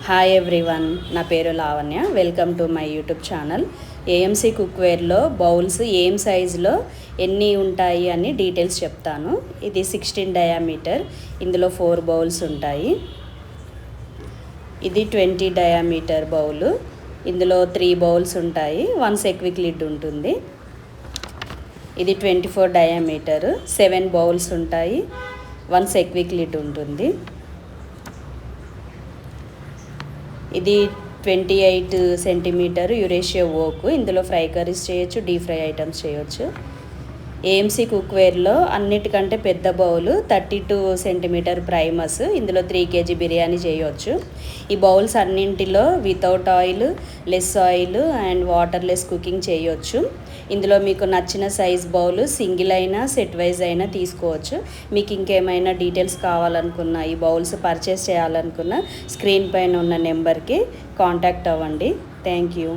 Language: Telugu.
హాయ్ ఎవ్రీవన్, నా పేరు Lavanya. Welcome to my YouTube channel. AMC కుక్వేర్లో బౌల్స్ ఏం సైజులో ఎన్ని ఉంటాయి అని డీటెయిల్స్ చెప్తాను. ఇది 16 డయామీటర్, ఇందులో 4 బౌల్స్ ఉంటాయి. ఇది 20 డయామీటర్ బౌలు, ఇందులో 3 బౌల్స్ ఉంటాయి. 1 సెక్విక్ లిడ్ ఉంటుంది. ఇది 24 డయామీటర్, 7 బౌల్స్ ఉంటాయి. 1 సెక్విక్ లిడ్ ఉంటుంది. ఇది 28 సెంటీమీటర్ యురేషియా ఓకు, ఇందులో ఫ్రై కర్రీస్ చేయొచ్చు, డీప్ ఫ్రై ఐటమ్స్ చేయొచ్చు. ఏఎంసీ కుక్వేర్లో అన్నిటికంటే పెద్ద బౌలు 32 సెంటీమీటర్ ప్రైమస్, ఇందులో 3 kg బిర్యానీ చేయవచ్చు. ఈ బౌల్స్ అన్నింటిలో without oil, less oil and waterless cooking చేయొచ్చు. ఇందులో మీకు నచ్చిన సైజ్ బౌల్ సింగిల్ అయినా సెట్ వైజ్ అయినా తీసుకోవచ్చు. మీకు ఇంకేమైనా డీటెయిల్స్ కావాలనుకున్న, ఈ బౌల్స్ పర్చేస్ చేయాలనుకున్న స్క్రీన్ పైన ఉన్న నెంబర్కి కాంటాక్ట్ అవ్వండి. Thank you.